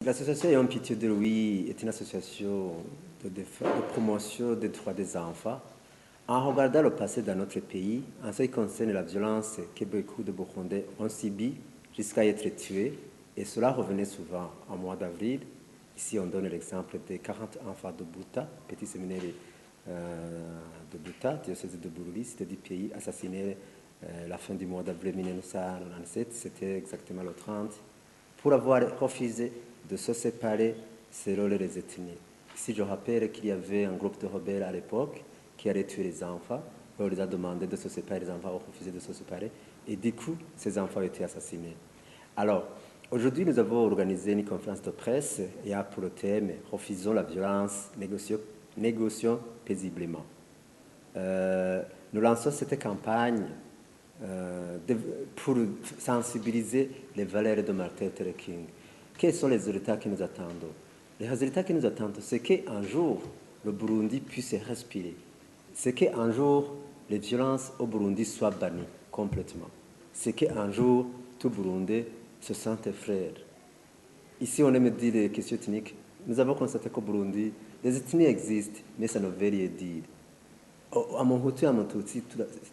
L'association Ayons Pitié de Louis est une association de promotion des droits des enfants. En regardant le passé dans notre pays, en ce qui concerne la violence que beaucoup de Burundais ont subie jusqu'à être tués, et cela revenait souvent en mois d'avril. Ici, on donne l'exemple des 40 enfants de Bouta, petit séminaire de Bouta, diocèse de Bururi, c'était du pays, assassinés la fin du mois d'avril 1997, c'était exactement le 30, pour avoir refusé de se séparer selon les ethnies. Ici, je rappelle qu'il y avait un groupe de rebelles à l'époque qui allait tuer les enfants. On les a demandé de se séparer, les enfants ont refusé de se séparer. Et du coup, ces enfants ont été assassinés. Alors, aujourd'hui, nous avons organisé une conférence de presse et a pour le thème « Refusons la violence, négocions paisiblement ». Nous lançons cette campagne pour sensibiliser les valeurs de Martin Luther King. Quels sont les résultats que nous attendons? Les résultats que nous attendons, c'est qu'un jour, le Burundi puisse respirer. C'est qu'un jour, les violences au Burundi soient bannies complètement. C'est qu'un jour, tout Burundais se sente frère. Ici, on aime dire les questions ethniques. Nous avons constaté qu'au Burundi, les ethnies existent, mais ça ne veut rien dire. À Monthutu et à Montutsi,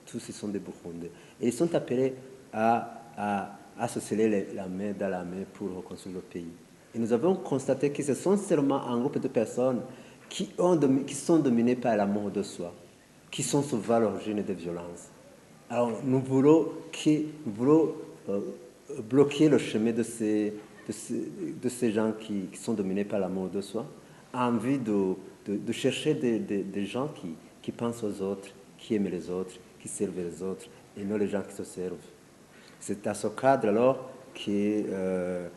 tous ce sont des Burundais. Et ils sont appelés à se sceller la main dans la main pour reconstruire le pays. Et nous avons constaté que ce sont seulement un groupe de personnes qui sont dominées par l'amour de soi, qui sont souvent l'origine des violences. Alors nous voulons bloquer le chemin de ces gens qui sont dominés par l'amour de soi, en vue de chercher des gens qui pensent aux autres, qui aiment les autres, qui servent les autres, et non les gens qui se servent. C'est à ce cadre alors que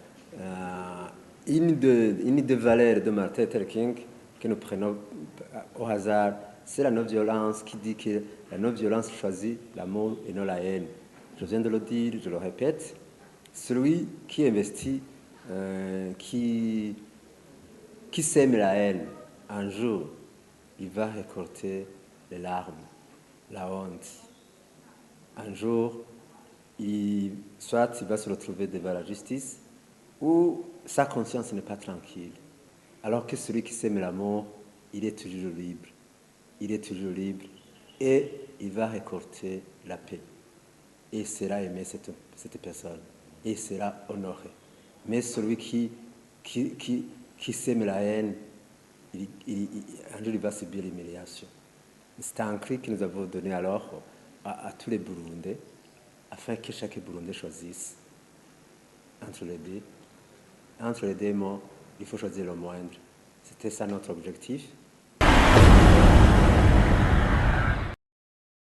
une des valeurs de Martin Luther King que nous prenons au hasard, c'est la non-violence, qui dit que la non-violence choisit l'amour et non la haine. Je viens de le dire, je le répète, celui qui investit, qui sème la haine, un jour, il va récolter les larmes, la honte. Un jour, soit il va se retrouver devant la justice, ou sa conscience n'est pas tranquille. Alors que celui qui sème l'amour, il est toujours libre. Il est toujours libre et il va récolter la paix. Et il sera aimé, cette personne. Et il sera honoré. Mais celui qui sème la haine, un jour il va subir l'humiliation. C'est un cri que nous avons donné alors à tous les Burundais, afin que chaque Burundais choisisse entre les deux mots, il faut choisir le moindre. C'était ça notre objectif.